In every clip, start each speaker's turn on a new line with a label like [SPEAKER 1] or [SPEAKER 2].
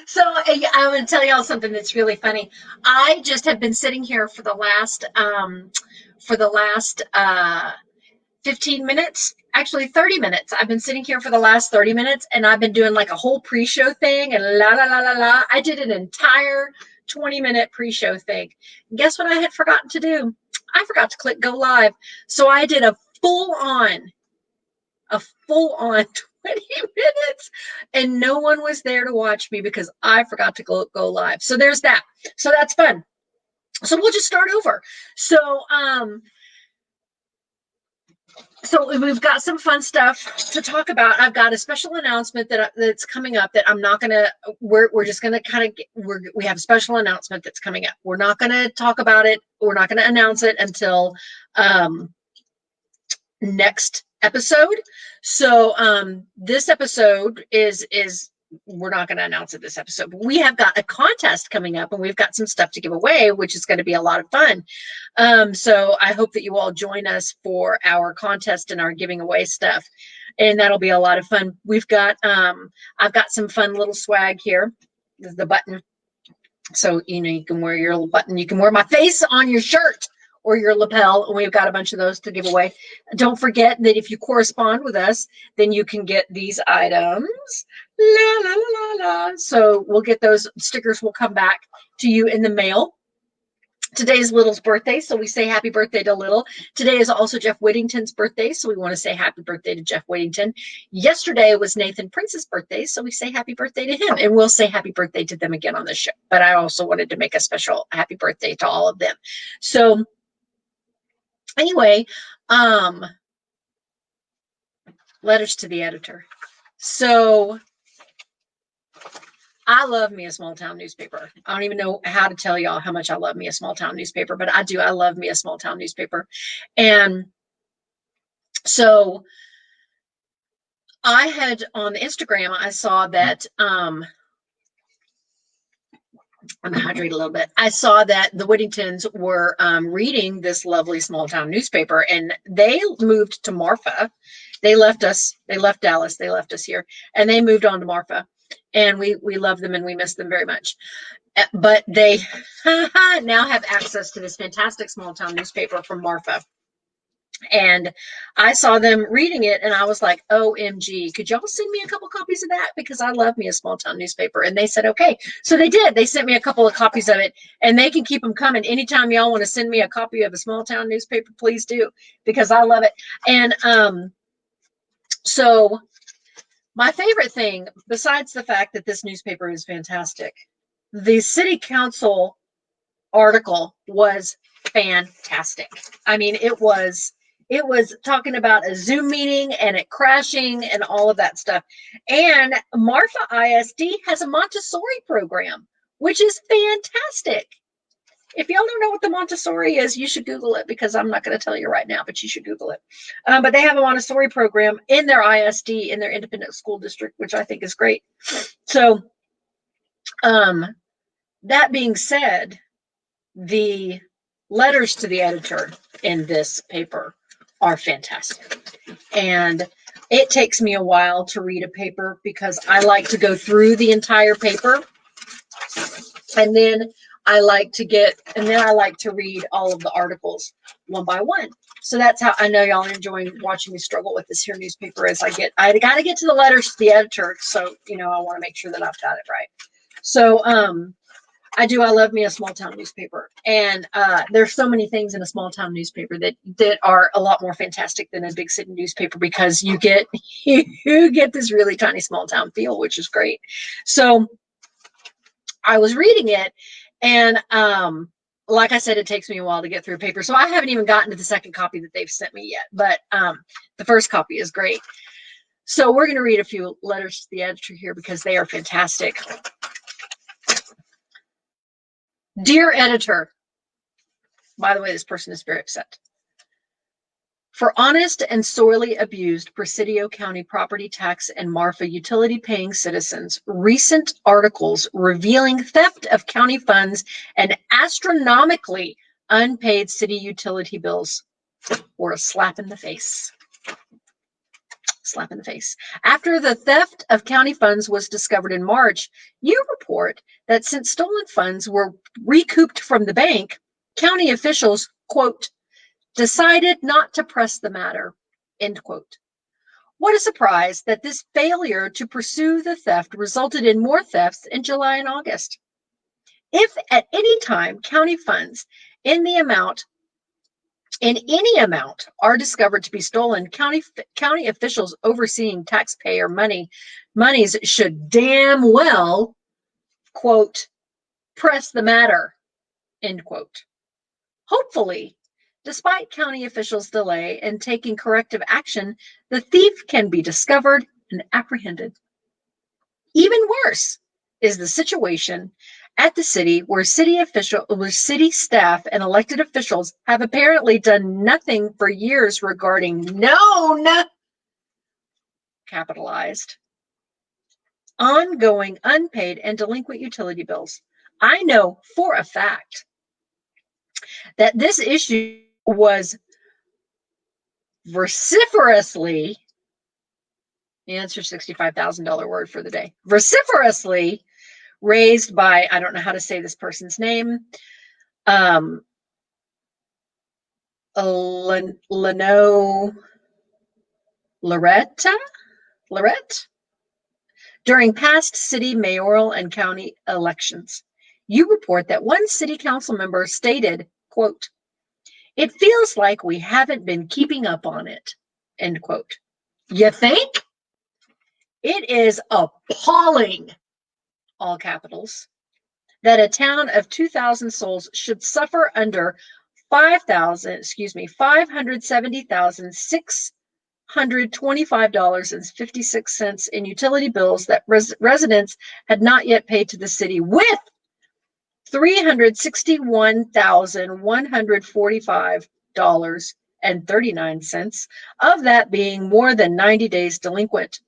[SPEAKER 1] So I'm going to tell y'all something that's really funny. I just have been sitting here for the last 15 minutes, actually 30 minutes. I've been sitting here for the last 30 minutes and I've been doing like a whole pre-show thing and la la la la la. I did an entire 20-minute pre-show thing. And guess what I had forgotten to do? I forgot to click go live. So I did a full on 20 minutes and no one was there to watch me because I forgot to go live. So there's that. So that's fun. So we'll just start over. So we've got some fun stuff to talk about. I've got a special announcement that's coming up that I'm not gonna. We're just gonna we have a special announcement that's coming up. We're not gonna talk about it. We're not gonna announce it until next episode. So this episode is we're not going to announce it this episode, but we have got a contest coming up and we've got some stuff to give away, which is going to be a lot of fun. So I hope that you all join us for our contest and our giving away stuff. And that'll be a lot of fun. We've got, I've got some fun little swag here. This is the button. So, you can wear your little button. You can wear my face on your shirt or your lapel, and we've got a bunch of those to give away. Don't forget that if you correspond with us, then you can get these items. La, la, la, la. So we'll get those stickers will come back to you in the mail. Today's Little's birthday, so we say happy birthday to Little. Today is also Jeff Whittington's birthday, so we want to say happy birthday to Jeff Whittington. Yesterday was Nathan Prince's birthday, so we say happy birthday to him, and we'll say happy birthday to them again on the show. But I also wanted to make a special happy birthday to all of them. So anyway, letters to the editor. So I love me a small town newspaper. I don't even know how to tell y'all how much I love me a small town newspaper, but I do. I love me a small town newspaper. And so I had on Instagram, I saw that, I'm hydrated a little bit. I saw that the Whittingtons were reading this lovely small town newspaper and they moved to Marfa. They left us, they left Dallas, they left us here and they moved on to Marfa. And we love them and we miss them very much. But they now have access to this fantastic small town newspaper from Marfa. And I saw them reading it and I was like, OMG, could y'all send me a couple copies of that? Because I love me a small town newspaper. And they said, okay. So they did. They sent me a couple of copies of it and they can keep them coming. Anytime y'all want to send me a copy of a small town newspaper, please do, because I love it. And so my favorite thing, besides the fact that this newspaper is fantastic, the city council article was fantastic. I mean, it was talking about a Zoom meeting and it crashing and all of that stuff. And Marfa ISD has a Montessori program, which is fantastic. If y'all don't know what the Montessori is, you should Google it because I'm not going to tell you right now, but you should Google it. But they have a Montessori program in their ISD, in their independent school district, which I think is great. So that being said, the letters to the editor in this paper are fantastic. And it takes me a while to read a paper because I like to go through the entire paper and then I like to read all of the articles one by one. So that's how I know y'all are enjoying watching me struggle with this here newspaper as I got to get to the letters to the editor. So, I want to make sure that I've got it right. So, I love me a small town newspaper. And there's so many things in a small town newspaper that are a lot more fantastic than a big city newspaper because you get this really tiny small town feel, which is great. So I was reading it and like I said, it takes me a while to get through paper. So I haven't even gotten to the second copy that they've sent me yet, but the first copy is great. So we're going to read a few letters to the editor here because they are fantastic. Dear editor, by the way, this person is very upset. For honest and sorely abused Presidio County property tax and Marfa utility paying citizens, recent articles revealing theft of county funds and astronomically unpaid city utility bills were a slap in the face. Slap in the face. After the theft of county funds was discovered in March, you report that since stolen funds were recouped from the bank, county officials, quote, decided not to press the matter, end quote. What a surprise that this failure to pursue the theft resulted in more thefts in July and August. If at any time county funds in any amount are discovered to be stolen, county officials overseeing taxpayer monies should damn well, quote, press the matter, end quote. Hopefully, despite county officials' delay in taking corrective action, the thief can be discovered and apprehended. Even worse is the situation at the city where city staff and elected officials have apparently done nothing for years regarding known capitalized, ongoing, unpaid, and delinquent utility bills. I know for a fact that this issue was vociferously, the answer $65,000 word for the day, vociferously raised by, I don't know how to say this person's name, Lorette, during past city mayoral and county elections. You report that one city council member stated, quote, it feels like we haven't been keeping up on it, end quote. You think? It is appalling, all capitals, that a town of 2,000 souls should suffer under $570,625.56 in utility bills that residents had not yet paid to the city, with $361,145.39 of that being more than 90 days delinquent.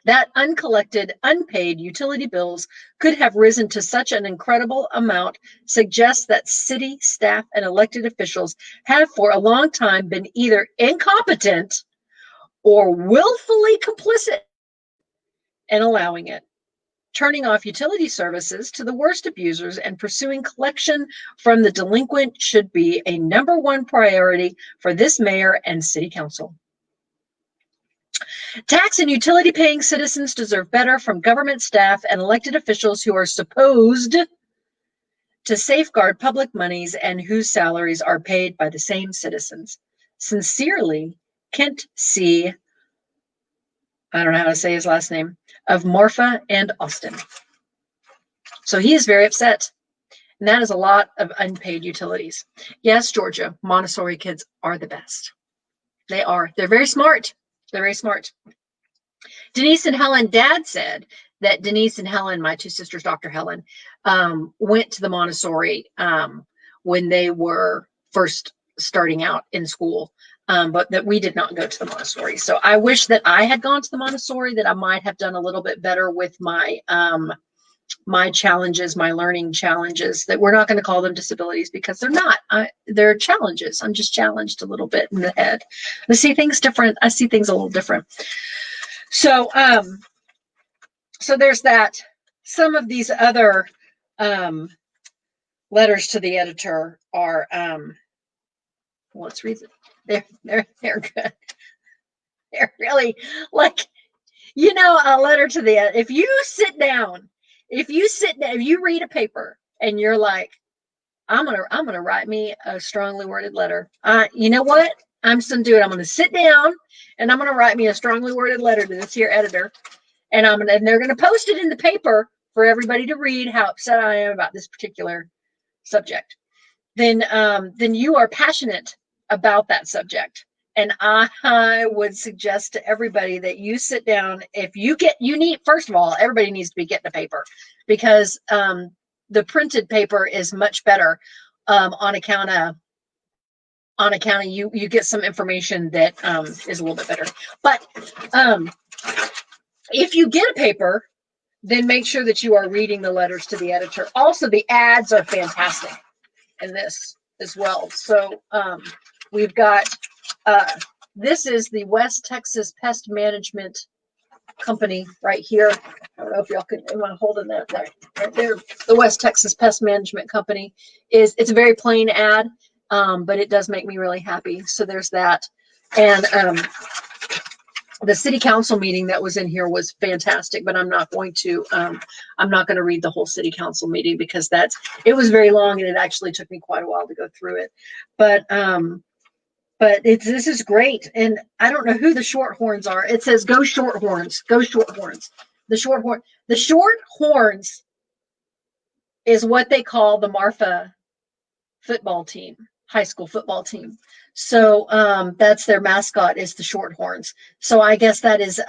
[SPEAKER 1] That uncollected, unpaid utility bills could have risen to such an incredible amount suggests that city staff and elected officials have for a long time been either incompetent or willfully complicit in allowing it. Turning off utility services to the worst abusers and pursuing collection from the delinquent should be a number one priority for this mayor and city council. Tax and utility paying citizens deserve better from government staff and elected officials who are supposed to safeguard public monies and whose salaries are paid by the same citizens. Sincerely, Kent C., I don't know how to say his last name, of Marfa and Austin. So he is very upset. And that is a lot of unpaid utilities. Yes, Georgia, Montessori kids are the best. They are. They're very smart. They're very smart. Denise and Helen, Dad said that Denise and Helen, my two sisters, Dr. Helen, went to the Montessori when they were first starting out in school, but that we did not go to the Montessori. So I wish that I had gone to the Montessori, that I might have done a little bit better with my my challenges, my learning challenges, that we're not going to call them disabilities because they're not. They're challenges. I'm just challenged a little bit in the head. I see things different. I see things a little different. So, so there's that. Some of these other letters to the editor are, let's read it. They're good. They're really like, you know, a letter to the editor. If you read a paper and you're like, I'm gonna write me a strongly worded letter. You know what? I'm just gonna do it. I'm gonna sit down and I'm gonna write me a strongly worded letter to this here editor, and they're gonna post it in the paper for everybody to read how upset I am about this particular subject. Then you are passionate about that subject. And I would suggest to everybody that you sit down. If you need, first of all, everybody needs to be getting a paper, because the printed paper is much better on account of you get some information that is a little bit better. But if you get a paper, then make sure that you are reading the letters to the editor. Also, the ads are fantastic in this as well. So we've got This is the West Texas Pest Management Company right here. I don't know if y'all can, am I holding that right there? The West Texas Pest Management Company it's a very plain ad, but it does make me really happy. So there's that. And the city council meeting that was in here was fantastic, but I'm not going to read the whole city council meeting because it was very long and it actually took me quite a while to go through it. But this is great. And I don't know who the Shorthorns are. It says go Shorthorns, go Shorthorns. The Shorthorns is what they call the Marfa football team, high school football team. So that's their mascot, is the Shorthorns. So I guess that is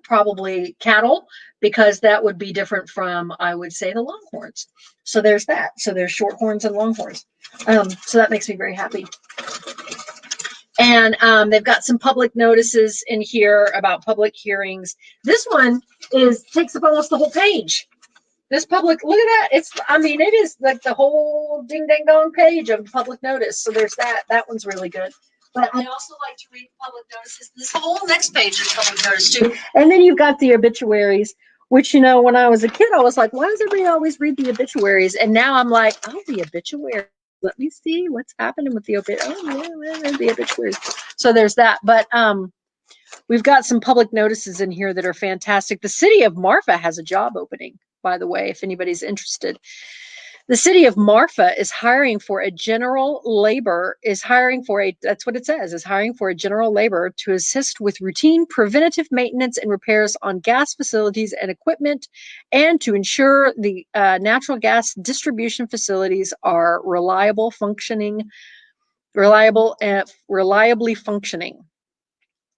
[SPEAKER 1] probably cattle, because that would be different from, I would say, the Longhorns. So there's that. So there's Shorthorns and Longhorns. So that makes me very happy. And they've got some public notices in here about public hearings. This one takes up almost the whole page. This public, look at that. It is like the whole ding dang dong page of public notice. So there's that. That one's really good. But I also like to read public notices. This whole next page is public notice too. And then you've got the obituaries, which, when I was a kid, I was like, why does everybody always read the obituaries? And now I'm like, oh, the obituary. Let me see what's happening with the obituary. Oh, yeah, the obituaries. So there's that. But we've got some public notices in here that are fantastic. The city of Marfa has a job opening, by the way, if anybody's interested. The city of Marfa is hiring for a general labor, that's what it says, is hiring for a general labor to assist with routine preventative maintenance and repairs on gas facilities and equipment, and to ensure the natural gas distribution facilities are reliably functioning.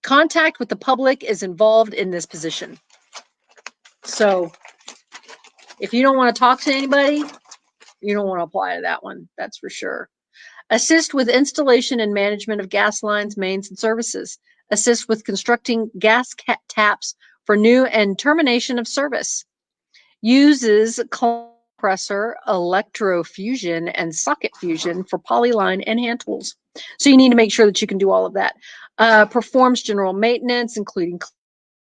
[SPEAKER 1] Contact with the public is involved in this position. So if you don't want to talk to anybody, you don't want to apply to that one. That's for sure. Assist with installation and management of gas lines, mains, and services. Assist with constructing gas taps for new and termination of service. Uses compressor, electrofusion, and socket fusion for polyline and hand tools. So you need to make sure that you can do all of that. Performs general maintenance, including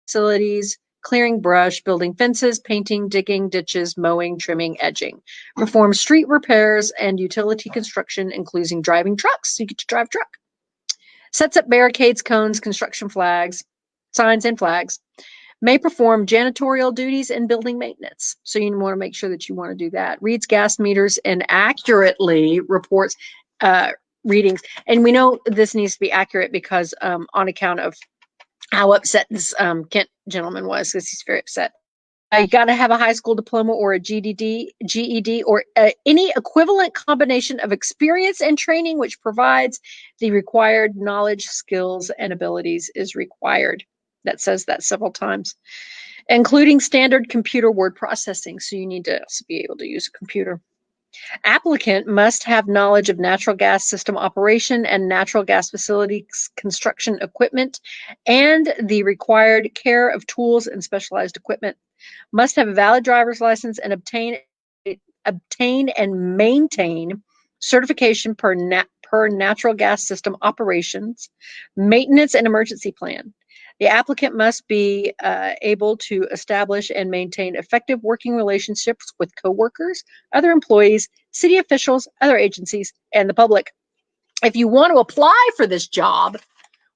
[SPEAKER 1] facilities, clearing brush, building fences, painting, digging ditches, mowing, trimming, edging. Performs street repairs and utility construction, including driving trucks. So you get to drive a truck. Sets up barricades, cones, construction flags, signs, and flags. May perform janitorial duties and building maintenance. So you want to make sure that you want to do that. Reads gas meters and accurately reports readings. And we know this needs to be accurate because on account of how upset this Kent gentleman was, because he's very upset. You got to have a high school diploma or a GED, or any equivalent combination of experience and training which provides the required knowledge, skills, and abilities is required. That says that several times, including standard computer word processing. So you need to also be able to use a computer. Applicant must have knowledge of natural gas system operation and natural gas facilities construction equipment and the required care of tools and specialized equipment. Must have a valid driver's license and obtain and maintain certification per natural gas system operations, maintenance, and emergency plan. The applicant must be able to establish and maintain effective working relationships with coworkers, other employees, city officials, other agencies, and the public. If you want to apply for this job,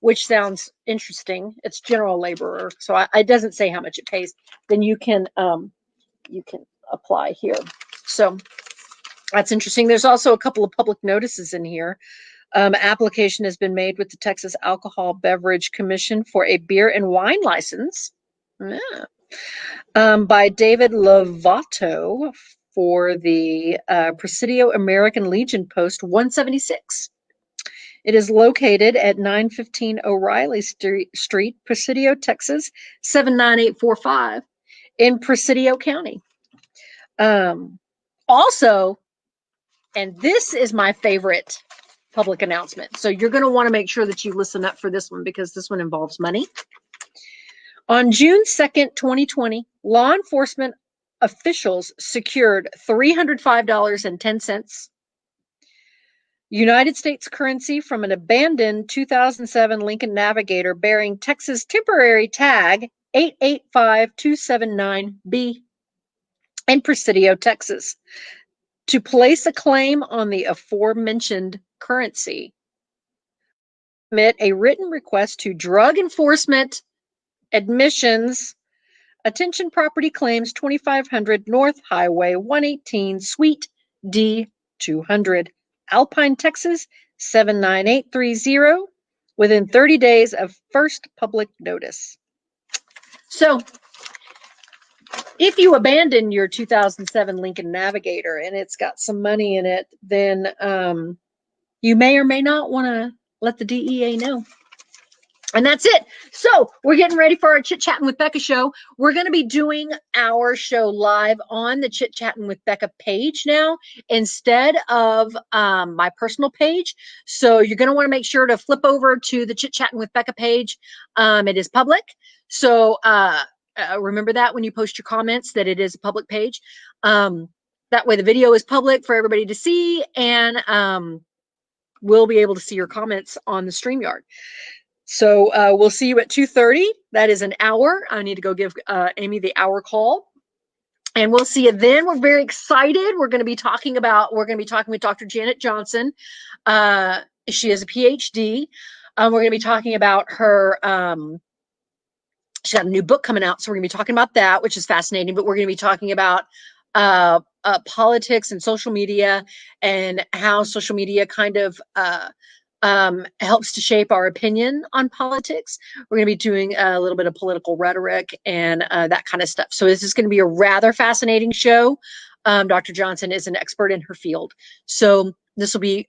[SPEAKER 1] which sounds interesting, it's general laborer, so it doesn't say how much it pays, then you can apply here. So that's interesting. There's also a couple of public notices in here. Application has been made with the Texas Alcohol Beverage Commission for a beer and wine license by David Lovato for the Presidio American Legion Post 176. It is located at 915 O'Reilly Street, Presidio, Texas, 79845 in Presidio County. Also, and this is my favorite public announcement. So you're going to want to make sure that you listen up for this one because this one involves money. On June 2nd, 2020, law enforcement officials secured $305.10 United States currency from an abandoned 2007 Lincoln Navigator bearing Texas temporary tag 885279B in Presidio, Texas, to place a claim on the aforementioned currency. Submit a written request to Drug Enforcement Admissions. Attention property claims 2500 North Highway 118 Suite D 200, Alpine, Texas 79830, within 30 days of first public notice. So if you abandon your 2007 Lincoln Navigator and it's got some money in it, then you may or may not want to let the DEA know. And that's it. So we're getting ready for our Chit-Chattin with Becca show. We're going to be doing our show live on the Chit-Chattin with Becca page now instead of my personal page. So you're going to want to make sure to flip over to the Chit-Chattin with Becca page. It is public. So remember that when you post your comments that it is a public page. That way the video is public for everybody to see, and we'll be able to see your comments on the StreamYard. So we'll see you at 2:30. That is an hour. I need to go give Amy the hour call. And we'll see you then. We're very excited. We're going to be talking with Dr. Janet Johnson. She has a PhD. We're going to be talking about her. She's got a new book coming out. So we're going to be talking about that, which is fascinating. But we're going to be talking about politics and social media and how social media kind of helps to shape our opinion on politics. We're going to be doing a little bit of political rhetoric and that kind of stuff. So this is going to be a rather fascinating show. Dr. Johnson is an expert in her field. So this will be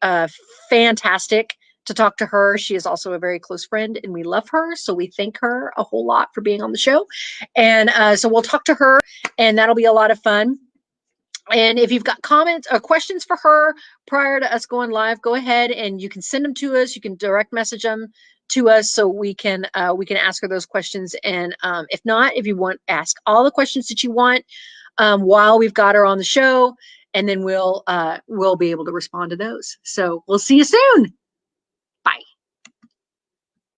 [SPEAKER 1] fantastic to talk to her. She is also a very close friend and we love her. So we thank her a whole lot for being on the show. And so we'll talk to her and that'll be a lot of fun. And if you've got comments or questions for her prior to us going live, go ahead and you can send them to us. You can direct message them to us so we can ask her those questions. And if not, if you want, ask all the questions that you want while we've got her on the show, and then we'll be able to respond to those. So we'll see you soon.